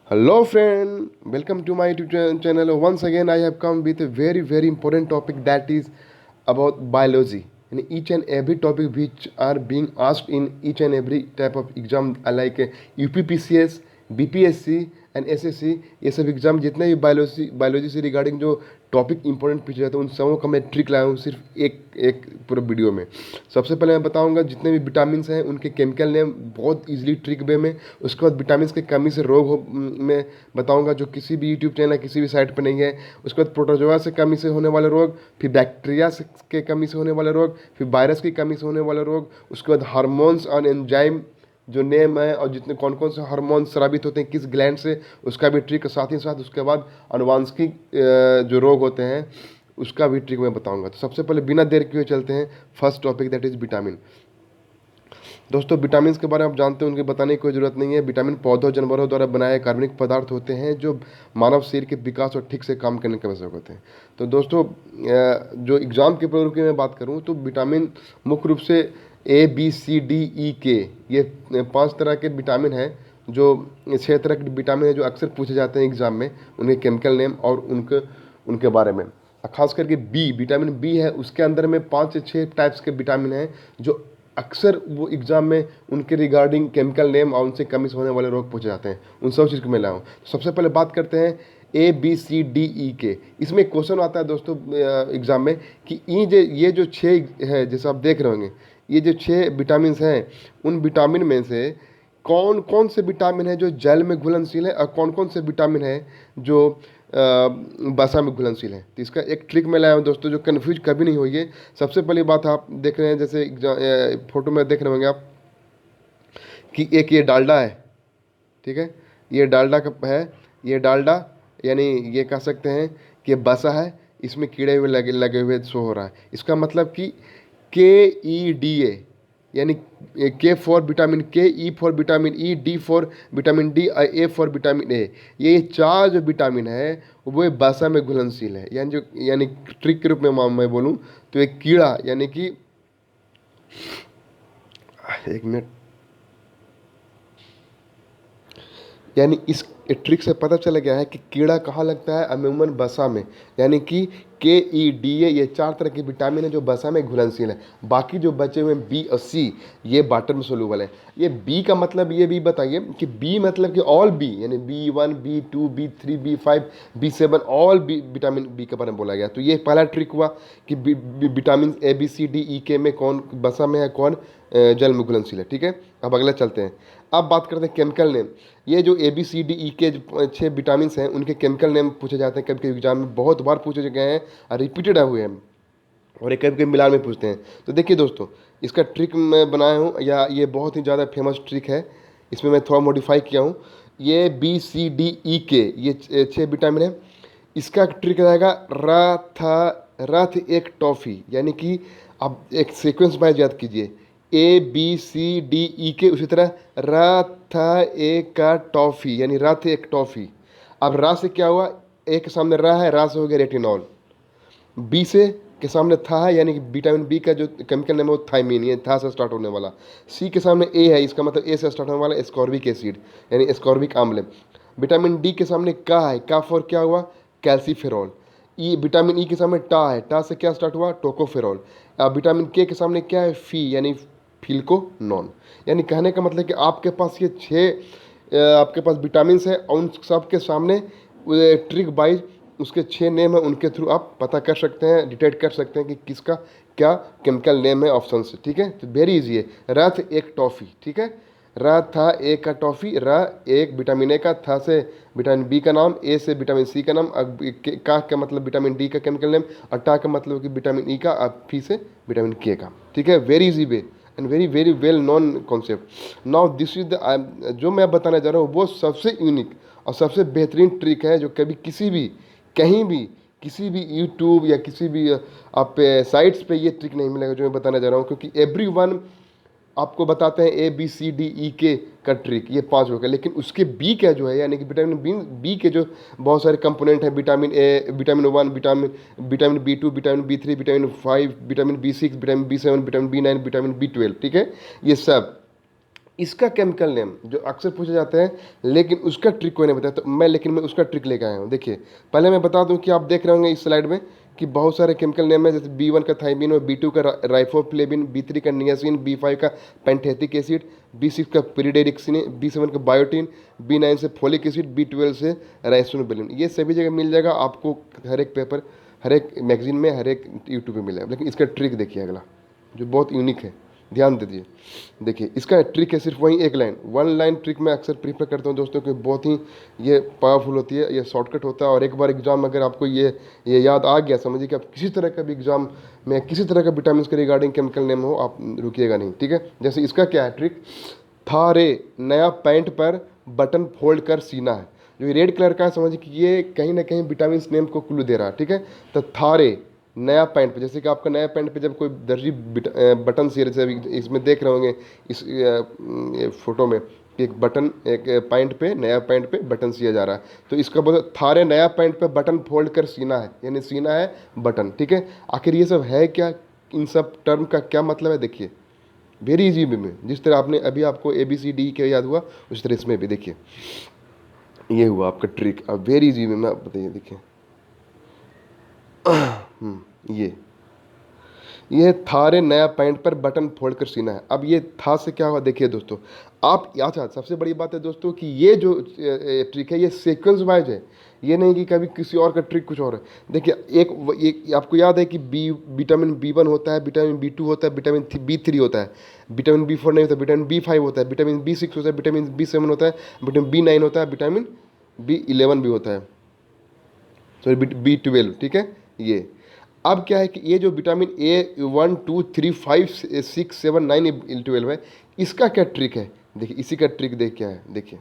Hello, friend. Welcome to my YouTube channel. Once again, I have come with a very important topic that is about biology. And each and every topic which are being asked in each and every type of exam like UPPCS, BPSC and SSC, ये सब exam जितने भी biology से regarding जो topic important पूछे जाते हैं उन सबों का मैं ट्रिक लाया हूँ सिर्फ एक एक पूरे वीडियो में। सबसे पहले मैं बताऊंगा जितने भी विटामिन हैं उनके केमिकल नेम बहुत इजीली ट्रिक वे में। उसके बाद विटामिन की कमी से रोग हो मैं बताऊंगा जो किसी भी यूट्यूब चैनल किसी भी साइट पर नहीं है। उसके बाद प्रोटोजोआ से कमी से होने वाले रोग, फिर बैक्टीरिया के कमी से होने वाले रोग, फिर वायरस की कमी से होने वाले रोग। उसके बाद हार्मोन्स और एंजाइम जो नेम है और जितने कौन कौन से हार्मोन स्रावित होते हैं किस ग्लैंड से, उसका भी ट्रिक। साथ ही साथ उसके बाद अनुवांशिक जो रोग होते हैं उसका भी ट्रिक मैं बताऊंगा। तो सबसे पहले बिना देर किए चलते हैं first topic that is vitamin. दोस्तों विटामिन के बारे में आप जानते हैं, उनके बताने की कोई ज़रूरत नहीं है। विटामिन पौधों जानवरों द्वारा बनाए कार्बनिक पदार्थ होते हैं जो मानव शरीर के विकास और ठीक से काम करने के आवश्यक होते हैं। तो दोस्तों जो एग्ज़ाम के प्रयोग की मैं बात करूं तो विटामिन मुख्य रूप से ABCDEK ये 5 तरह के विटामिन हैं। जो 6 तरह के विटामिन है जो अक्सर पूछे जाते हैं एग्ज़ाम में, उनके केमिकल नेम और उनके बारे में। खास करके विटामिन बी है, उसके अंदर में 5 से 6 टाइप्स के विटामिन हैं जो अक्सर वो एग्ज़ाम में उनके रिगार्डिंग केमिकल नेम और उनसे कमी से होने वाले रोग पूछे जाते हैं। उन सब चीज़ को मैं लाया हूँ। तो सबसे पहले बात करते हैं ABCDEK। इसमें क्वेश्चन आता है दोस्तों एग्ज़ाम में कि ये जो 6 है जैसे आप देख रहे होंगे, ये जो 6 विटामिन हैं उन विटामिन में से कौन कौन से विटामिन है जो जल में घुलनशील है और कौन कौन से विटामिन है जो वसा में घुलनशील है। तो इसका एक ट्रिक मैं लाया हूँ दोस्तों जो कन्फ्यूज कभी नहीं होइए। सबसे पहली बात आप देख रहे हैं जैसे फोटो में देख रहे होंगे आप कि एक ये डालडा है, ठीक है, ये डालडा का है। ये डालडा यानी ये कह सकते हैं कि वसा है, इसमें कीड़े हुए लगे हुए शो हो रहा है। इसका मतलब कि KEDA यानी K for vitamin K, E for vitamin E, D for vitamin D और A फॉर विटामिन A। ये 4 जो विटामिन है वो वसा में घुलनशील है। यानी ट्रिक के रूप में मैं बोलूँ तो एक कीड़ा यानी कि एक मिनट, यानी इस ट्रिक से पता चला गया है कि कीड़ा कहाँ लगता है, अमूमन वसा में। यानी कि KEDA ये 4 तरह के विटामिन है जो वसा में घुलनशील है। बाकी जो बचे हुए B और C ये वाटर में सोलूबल है। ये B का मतलब ये भी बताइए कि B मतलब कि ऑल B यानी B1, B2, B3, B5, B7 all vitamin B के बारे में बोला गया। तो ये पहला ट्रिक हुआ कि विटामिन ABCDEK में कौन वसा में है, कौन जल में घुलनशील है। ठीक है, अब अगला चलते हैं। अब बात करते हैं केमिकल नेम। ये जो ABCDEK 6 विटामिन हैं उनके केमिकल नेम पूछे जाते हैं। कभी कभी एग्जाम में बहुत बार पूछे गए हैं और रिपीटेड हुए हैं और एक कभी कभी मिलान में पूछते हैं। तो देखिए दोस्तों, इसका ट्रिक मैं बनाया हूँ, या ये बहुत ही ज़्यादा फेमस ट्रिक है। इसमें मैं थोड़ा मॉडिफाई किया हूँ। ये BCDEK ये 6 विटामिन है। इसका ट्रिक रहेगा रथ एक टॉफ़ी, यानी कि आप एक सीक्वेंस वाइज याद कीजिए ABCDEK, उसी तरह एक का टॉफ़ी यानी रथ एक टॉफ़ी। अब रा से क्या हुआ, ए के सामने रा है, रा से हो गया रेटिनॉल। बी से के सामने था है यानी कि विटामिन बी का जो केमिकल नेम है वो थाइमिन, ये था से स्टार्ट होने वाला। सी के सामने ए है, इसका मतलब ए से स्टार्ट होने वाला एस्कॉर्बिक एसिड यानी एस्कॉर्बिक आम्ल। विटामिन डी के सामने का है, का फॉर क्या हुआ, कैल्सीफेरॉल। ई विटामिन ई के सामने टा है, टा से क्या स्टार्ट हुआ, टोकोफेरॉल। विटामिन के सामने क्या है, फी यानी फिल्को नॉन। यानी कहने का मतलब कि आपके पास ये 6 आपके पास विटामिन है और उन सब के सामने ट्रिक वाइज उसके 6 नेम है, उनके थ्रू आप पता कर सकते हैं, डिटेक्ट कर सकते हैं कि किसका क्या केमिकल नेम है ऑप्शन से। ठीक है, तो वेरी इजी है। रथ एक टॉफ़ी, ठीक है, र था ए का टॉफ़ी, र एक विटामिन ए का, था से विटामिन बी का नाम, ए से विटामिन सी का नाम, का मतलब विटामिन डी का केमिकल नेम, और टा का मतलब कि विटामिन ई का, और फी से विटामिन के का। ठीक है, very easy way and very well non concept. Now this is the जो मैं बताने जा रहा हूँ वो सबसे यूनिक और सबसे बेहतरीन ट्रिक है जो कभी किसी भी कहीं भी किसी भी यूट्यूब या किसी भी आप साइट्स पे ये ट्रिक नहीं मिलेगा जो मैं बताने जा रहा हूँ। क्योंकि एवरीवन आपको बताते हैं ABCDEK का ट्रिक, ये 5 हो गया, लेकिन उसके बी का जो है यानी कि विटामिन बी के जो बहुत सारे कंपोनेंट हैं, vitamin A, vitamin 1, vitamin B2, vitamin B3, vitamin 5, vitamin B6, vitamin B7, vitamin B9, vitamin B12, ठीक है, ये सब इसका केमिकल नेम जो अक्सर पूछे जाते हैं, लेकिन उसका ट्रिक कोई नहीं बताया, तो मैं उसका ट्रिक लेके आया हूँ। देखिए पहले मैं बता दूं कि आप देख रहे होंगे इस स्लाइड में कि बहुत सारे केमिकल नेम है, जैसे B1 का थाइमिन और B2 का राइफोफ्लेविन, B3 का नियासिन, B5 का पेंथेथिक एसिड, B6 का पिरिडेरिक्सिन, B7 का बायोटिन, B9 से फोलिक एसिड, B12 से राइसोनोबिलिन। ये सभी जगह मिल जाएगा आपको, हर एक पेपर, हर एक मैगजीन में, हर एक यूट्यूब पे मिलेगा। लेकिन इसका ट्रिक देखिए अगला, जो बहुत यूनिक है, ध्यान दीजिए। देखिए इसका ट्रिक है सिर्फ वही एक लाइन, वन लाइन ट्रिक मैं अक्सर प्रीफर करता हूँ दोस्तों, कि बहुत ही ये पावरफुल होती है, ये शॉर्टकट होता है। और एक बार एग्जाम अगर आपको ये याद आ गया, समझिए कि आप किसी तरह का भी एग्जाम में किसी तरह का विटामिन के रिगार्डिंग केमिकल नेम हो, आप रुकिएगा नहीं, ठीक है। जैसे इसका क्या है ट्रिक, थारे नया पैंट पर बटन फोल्ड कर सीना है। जो रेड कलर का है, समझिए कि ये कहीं ना कहीं विटामिन नेम को क्लू दे रहा है, ठीक है। तो थारे नया पैंट पे, जैसे कि आपका नया पैंट पे जब कोई दर्जी बटन सियर, जैसे इसमें देख रहे होंगे इस फोटो में, एक बटन, एक पैंट पे, नया पैंट पे बटन सिया जा रहा है, तो इसका बोल थारे नया पैंट पे बटन फोल्ड कर सीना है, यानी सीना है बटन, ठीक है। आखिर ये सब है क्या, इन सब टर्म का क्या मतलब है, देखिए वेरी इजी वे में, जिस तरह आपने अभी आपको ABCD क्या याद हुआ, उस तरह इसमें भी देखिए ये हुआ आपका ट्रिक। अब वेरी इजी वे में आप बताइए, देखिए ये थारे नया पैंट पर बटन फोल्ड कर सीना है। अब ये था से क्या हुआ, देखिए दोस्तों, आप अच्छा, सबसे बड़ी बात है दोस्तों कि ये जो ट्रिक है ये सीक्वेंस वाइज है, ये नहीं कि कभी किसी और का ट्रिक कुछ और है। देखिए एक आपको याद है कि विटामिन B1 होता है, विटामिन B2 होता है, विटामिन B3 होता है, विटामिन B4 नहीं होता, विटामिन B5 होता है, विटामिन B6 होता है, विटामिन B7 होता है, विटामिन B9 होता है, विटामिन B11 भी होता है, सॉरी B12, ठीक है। ये अब क्या है कि ये जो विटामिन A1 2 3 5 6 7 9 12 है, इसका क्या ट्रिक है, देखिए इसी का ट्रिक देख क्या है, देखिए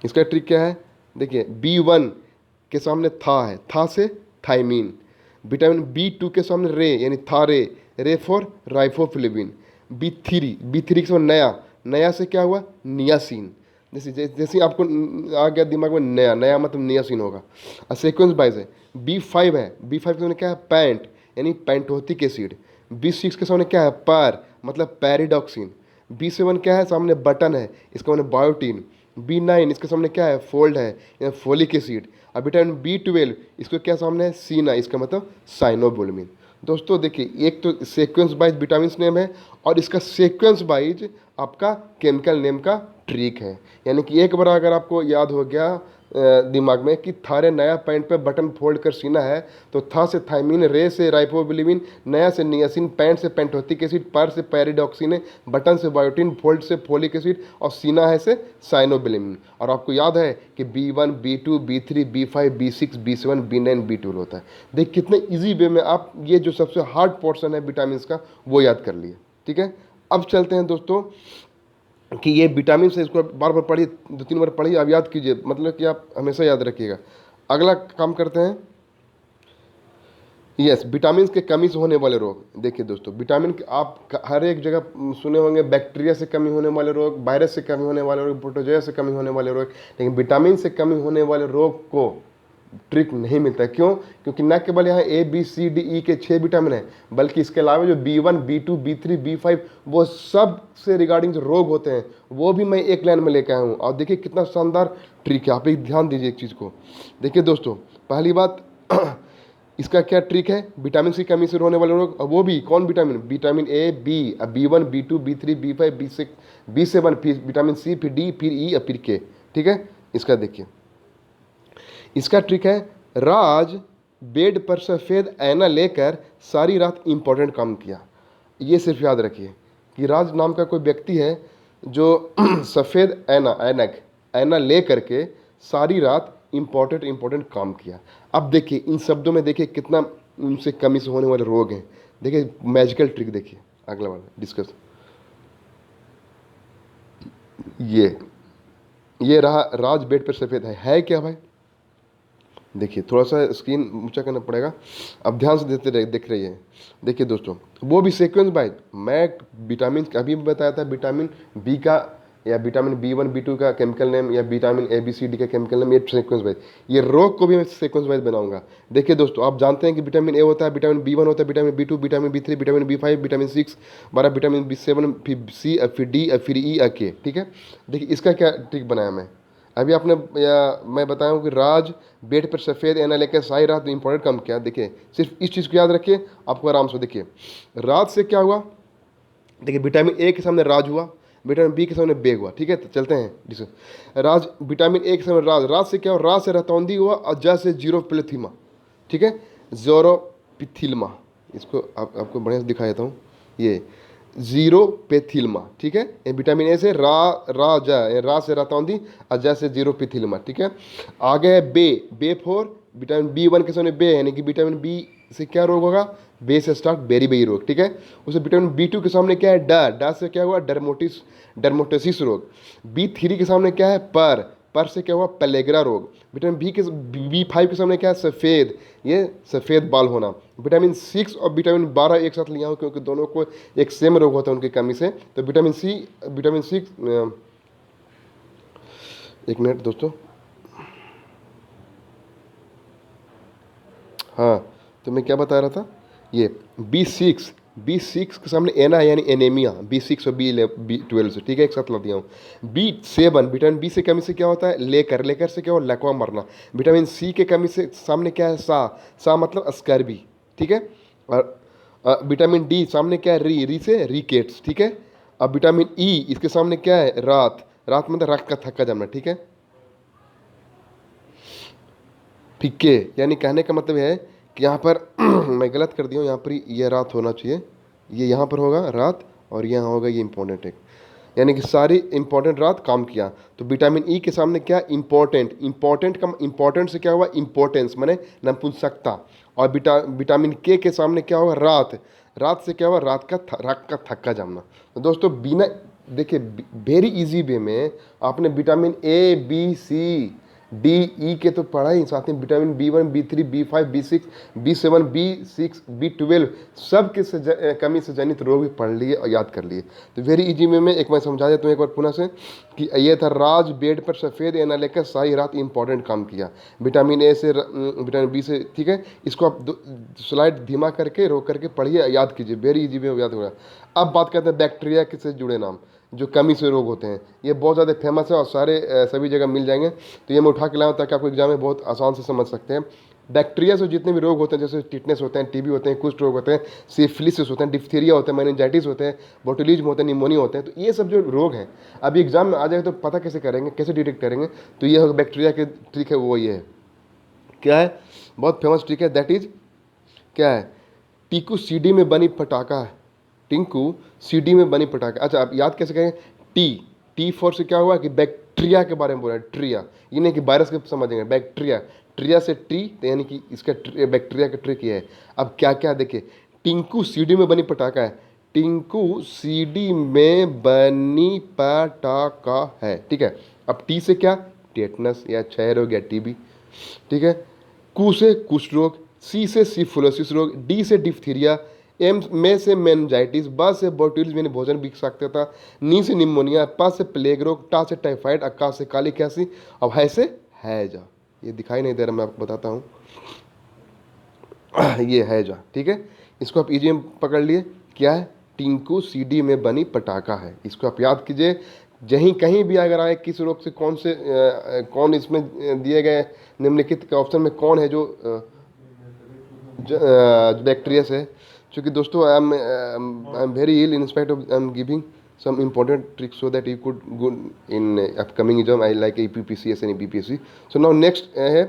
इसका ट्रिक क्या है। देखिए B1 के सामने था है, था से थाइमीन, विटामिन B2 के सामने रे, यानी थारे, रे फॉर राइफोफ्लेविन, B3 के सामने नया, नया से क्या हुआ, नियासिन। जैसे जैसे आपको आ गया दिमाग में, नया, नया मतलब नियासिन होगा। सीक्वेंस वाइज है, B5 है, B5 के सामने क्या है, पैंट, यानी पेंटोथिक एसिड। B6 के सामने क्या है, पर मतलब पैरिडॉक्सिन। B7 क्या है, सामने बटन है, इसका सामने बायोटीन। B9 इसके सामने क्या है, फोल्ड है, या फोलिक एसिड। अब विटामिन B12 इसको क्या सामने है, सीना, इसका मतलब साइनोबुलमिन। दोस्तों देखिए, एक तो सीक्वेंस वाइज विटामिन नेम है, और इसका सीक्वेंस वाइज आपका केमिकल नेम का ट्रिक है। यानी कि एक बार अगर आपको याद हो गया दिमाग में कि थारे नया पैंट पे बटन फोल्ड कर सीना है, तो था से थाइमिन, रे से राइफोबिलिमिन, नया से नियासिन, पैंट से पेंटोथिक एसिड, पर से पैरिडॉक्सिन, बटन से बायोटिन, फोल्ड से फोलिक एसिड, और सीना है से साइनोबिलिमिन। और आपको याद है कि B1 B2 B3 B5 B6 B7 B9 B12 होता है। देख कितने ईजी वे में आप ये जो सबसे हार्ड पोर्शन है विटामिन का, वो याद कर लिए, ठीक है। अब चलते हैं दोस्तों कि ये विटामिन से, इसको बार बार पढ़िए, 2 3 बार पढ़िए, आप याद कीजिए, मतलब कि आप हमेशा याद रखिएगा। अगला काम करते हैं, यस, विटामिन के कमी से होने वाले रोग। देखिए दोस्तों, विटामिन आप हर एक जगह सुने होंगे, बैक्टीरिया से कमी होने वाले रोग, वायरस से कमी होने वाले रोग, प्रोटोजोआ से कमी होने वाले रोग, लेकिन विटामिन से कमी होने वाले रोग को ट्रिक नहीं मिलता है। क्यों? क्योंकि न केवल यहाँ ABCDE के 6 विटामिन है, बल्कि इसके अलावा जो B1 B2 B3 B5 वो सब से रिगार्डिंग जो रोग होते हैं, वो भी मैं एक लाइन में लेकर आया हूँ। और देखिए कितना शानदार ट्रिक है, आप एक ध्यान दीजिए एक चीज़ को। देखिए दोस्तों, पहली बात इसका क्या ट्रिक है, विटामिन की कमी से होने वाले रोग, वो भी कौन vitamin, vitamin A B, B1 B2 B3 B5 B6 B7, फिर विटामिन C, फिर D, फिर E और फिर K, ठीक है। इसका देखिए, इसका ट्रिक है, राज बेड पर सफ़ेद ऐना लेकर सारी रात इम्पोर्टेंट काम किया। ये सिर्फ याद रखिए कि राज नाम का कोई व्यक्ति है जो सफ़ेद ऐना ले करके सारी रात इम्पोर्टेंट काम किया। अब देखिए इन शब्दों में देखिए कितना उनसे कमी से होने वाले रोग हैं। देखिए मैजिकल ट्रिक, देखिए अगला वाला डिस्कस। ये रहा, राज बेड पर सफ़ेद है क्या भाई? देखिए थोड़ा सा स्क्रीन ऊंचा करना पड़ेगा, अब ध्यान से देते रहे, देख रही है। देखिए दोस्तों, वो भी सीक्वेंस वाइज, मैं विटामिन अभी भी बताया था, विटामिन बी का या विटामिन B1 B2 का केमिकल नेम, या विटामिन ABCD का केमिकल नेम, ये सीक्वेंस वाइज। ये रोग को भी मैं सीक्वेंस वाइज बनाऊंगा। देखिए दोस्तों, आप जानते हैं कि विटामिन ए होता है, विटामिन B1 होता है, vitamin B2, vitamin B3, vitamin B5, vitamin 6, 12 vitamin B7, फिर C, फिर D, फिर E, के, ठीक है। देखिए इसका क्या ट्रिक बनाया मैं अभी आपने, या मैं बताया हूँ कि राज बेड पर सफ़ेद एना लेकर साई रात इंपॉर्टेंट काम किया। देखिए सिर्फ इस चीज़ को याद रखिए, आपको आराम से। देखिए रात से क्या हुआ, देखिए विटामिन ए के सामने राज हुआ, विटामिन बी के सामने बेग हुआ, ठीक है। तो चलते हैं जिसे राज, विटामिन ए के सामने राज, राज से क्या हुआ, राज से रतौंदी हुआ और ज से जीरोपिथिल्मा, ठीक है, जोरोपिथिल्मा। इसको आपको बढ़िया से दिखा देता हूँ, ये जीरोपेथिल्मा, ठीक है। ये विटामिन ए से रा से रतौंदी और ज से जीरोपिथिल्मा, ठीक है। आगे है बे फॉर विटामिन B1 के सामने बे, यानी कि विटामिन बी से क्या रोग होगा, बे से स्टार्ट बेरी बेरी रोग, ठीक है। उसे विटामिन B2 के सामने क्या है, डा से क्या हुआ, डर्मोटोसिस रोग। B3 के सामने क्या है, पर से क्या हुआ, पेलेग्रा रोग। विटामिन B5 के सामने क्या है, सफ़ेद, ये सफ़ेद बाल होना। विटामिन 6 और विटामिन 12 एक साथ लिया हूँ क्योंकि दोनों को एक सेम रोग होता है उनकी कमी से। तो विटामिन 6, एक मिनट दोस्तों, हाँ, तो मैं क्या बता रहा था, ये B6 के सामने एना यानी एनीमिया, B6 और B12 से, ठीक है, एक साथ ला दिया हूँ। B7 विटामिन बी से कमी से क्या होता है, लेकर से क्या हो, लकवा मरना। विटामिन सी के कमी से सामने क्या है, सा मतलब स्कर्वी, ठीक है। और विटामिन डी सामने क्या है, री से रिकेट्स, ठीक है। अब विटामिन ई इसके सामने क्या है, रात मतलब रक्त का थक्का जमना, ठीक है। फिक्के, यानी कहने का मतलब है कि यहाँ पर मैं गलत कर दिया हूँ, यहाँ पर ये रात होना चाहिए, ये यहाँ पर होगा रात और यहाँ होगा ये इंपॉर्टेंट है, यानी कि सारी इंपॉर्टेंट रात काम किया। तो विटामिन ई के सामने क्या, इंपॉर्टेंट का इंपॉर्टेंट से क्या हुआ, इंपॉर्टेंस माने नपुंसकता। और विटामिन के सामने क्या होगा, रात से क्या हुआ, रात का थक्का जमना। तो दोस्तों बिना, देखिए वेरी इजी वे में आपने vitamin A B C D E के तो पढ़ा ही, साथ में vitamin B1 B3 B5 B6 B7 B6 B12 सब के कमी से जनित रोग भी पढ़ लिए और याद कर लिए। तो वेरी इजी वे में एक मैं समझा देता हूँ एक बार पुनः से कि ये था, राज बेड पर सफ़ेद एना लेकर सारी रात इंपॉर्टेंट काम किया। विटामिन ए से विटामिन बी से, ठीक है। इसको आप स्लाइड धीमा करके रोक करके पढ़िए, याद कीजिए, वेरी इजी वे में याद होगा। अब बात करते हैं बैक्टीरिया से जुड़े नाम जो कमी से रोग होते हैं। ये बहुत ज़्यादा फेमस है और सभी जगह मिल जाएंगे, तो ये मैं उठा के लाऊँ ताकि आपको एग्जाम में बहुत आसान से समझ सकते हैं। बैक्टीरिया से जितने भी रोग होते हैं, जैसे टिटनेस होते हैं, टीबी होते हैं, कुष्ठ रोग होते हैं, सिफिलिसिस होते हैं, डिप्थीरिया होते हैं, मेनिंजाइटिस होते हैं, बोटुलिज्म होते हैं, निमोनिया होते हैं, तो ये सब जो रोग हैं अभी एग्जाम में आ जाएगा तो पता कैसे करेंगे, कैसे डिटेक्ट करेंगे, तो ये बैक्टीरिया के ट्रिक है, वो ये है, क्या है, बहुत फेमस ट्रिक है, दैट इज क्या है, टीकू सीडी में बनी पटाखा है, टिंकू सीडी में बनी पटाखा। अच्छा, आप याद कैसे करेंगे, टी फॉर से क्या हुआ कि बैक्टीरिया के बारे में बोला है, ट्रिया, ये नहीं कि वायरस के समझेंगे, बैक्टीरिया, ट्रिया से ट्री, तो यानी कि इसका बैक्टीरिया का ट्रिक ये है। अब क्या क्या देखिए, टिंकू सीडी में बनी पटाखा है, टिंकू सीडी में बनी पटाखा है, ठीक है। अब टी से क्या, टेटनस या क्षय रोग या टीबी, ठीक है। कू से कुष्ठ रोग, सी से सिफिलिसिस रोग, डी से डिप्थीरिया, एम में से मेनिंजाइटिस, बा से बोटुलिज्म यानी भोजन बिक सकता था, नी से निमोनिया, पा से प्लेग रोग, टा से टाइफाइड, अक्का से काली क्यासी, अब है से हैजा। ये दिखाई नहीं दे रहा, मैं आपको बताता हूँ, ये हैजा, ठीक है। इसको आप इजी में पकड़ लिए, क्या है, टिंकू सीडी में बनी पटाखा है, इसको आप याद कीजिए। कहीं भी अगर आए किस रोग से, कौन इसमें दिए गए निम्नलिखित के ऑप्शन में कौन है जो बैक्टीरिया से, क्योंकि दोस्तों I am very ill, in spite of I am giving some important tricks so that you could go in upcoming exam, I like APPCS and BPSC. So now next है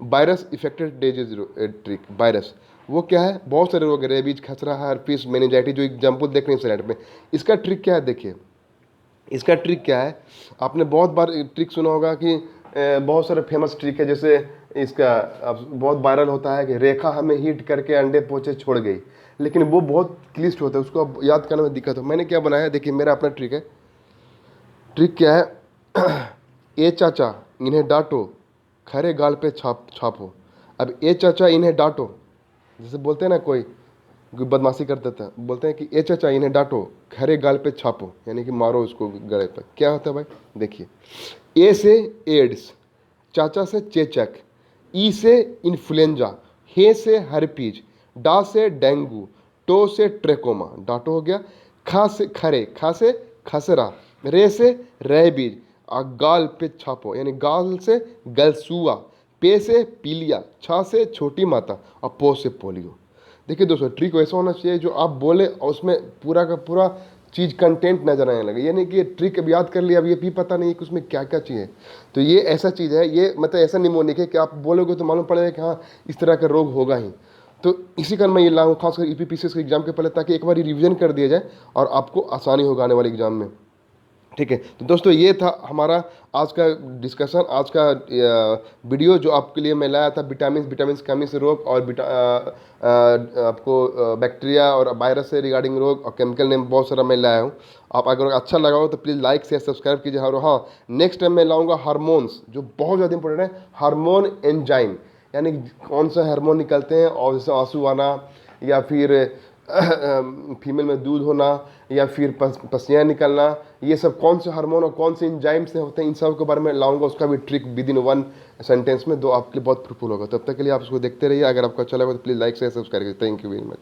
virus affected disease trick. Virus वो क्या है, बहुत सारे रोग, rabies, खसरा, herpes, meningitis, जो example देख रहे हैं स्लाइड में। इसका ट्रिक क्या है, देखिए इसका ट्रिक क्या है, आपने बहुत बार ट्रिक सुना होगा कि बहुत सारे फेमस ट्रिक है, जैसे इसका अब बहुत वायरल होता है कि रेखा हमें हिट करके अंडे पोचे छोड़ गई, लेकिन वो बहुत क्लिष्ट होता है, उसको अब याद करने में दिक्कत हो। मैंने क्या बनाया, देखिए मेरा अपना ट्रिक है। ट्रिक क्या है, ए चाचा इन्हें डांटो, खरे गाल पे छापो। अब ए चाचा इन्हें डांटो, जैसे बोलते हैं ना कोई, कोई बदमाशी करते थे, बोलते हैं कि ए चाचा इन्हें डांटो, खरे गाल पे छापो, यानी कि मारो उसको गले पे। क्या होता है भाई, देखिए, ए से एड्स, चाचा से चेचक, ई से इन्फ्लुएंजा, हे से हर्पीज, डा से डेंगू, टो से ट्रेकोमा, डाटो हो गया, खा से खरे, खा से खसरा, रे से रेबीज, और गाल पे छापो, यानी गाल से गलसुआ, पे से पीलिया, छा से छोटी माता, और पो से पोलियो। देखिए दोस्तों, ट्रिक वैसा होना चाहिए जो आप बोले और उसमें पूरा का पूरा चीज़ कंटेंट नजर आने लगे, यानी कि ये ट्रिक अब याद कर लिया, अब ये भी पता नहीं है कि उसमें क्या क्या चीज़ है। तो ये ऐसा चीज़ है, ये मतलब ऐसा निमोनिक है कि आप बोलोगे तो मालूम पड़ेगा कि हाँ इस तरह का रोग होगा ही। तो इसी कारण मैं ये लाऊँ खासकर ईपीपीसीएस के एग्जाम के पहले, ताकि एक बार रिवीजन कर दिया जाए और आपको आसानी होगा आने वाले एग्जाम में। ठीक है, तो दोस्तों ये था हमारा आज का डिस्कशन, आज का वीडियो जो आपके लिए मैं लाया था, विटामिन की कमी से रोग और आपको बैक्टीरिया और वायरस से रिगार्डिंग रोग और केमिकल नेम बहुत सारा मैं लाया हूँ। आप अगर अच्छा लगा हो तो प्लीज़ लाइक शेयर सब्सक्राइब कीजिए। और हाँ, नेक्स्ट टाइम मैं लाऊंगा हार्मोन्स, जो बहुत ज़्यादा इंपॉर्टेंट है, हार्मोन एंजाइम, यानी कौन सा हार्मोन निकलते हैं, और जैसे आंसू आना, या फिर फीमेल में दूध होना, या फिर पसियाँ निकलना, ये सब कौन से हार्मोन और कौन से एंजाइम से होते हैं, इन सब के बारे में लाऊंगा, उसका भी ट्रिक विद इन 1 सेंटेंस में, दो आपके लिए बहुत फ्रूटफुल होगा। तब तक के लिए आप उसको देखते रहिए। अगर आपको अच्छा लगा तो प्लीज़ लाइक शेयर सब्सक्राइब कीजिए। Thank you very much.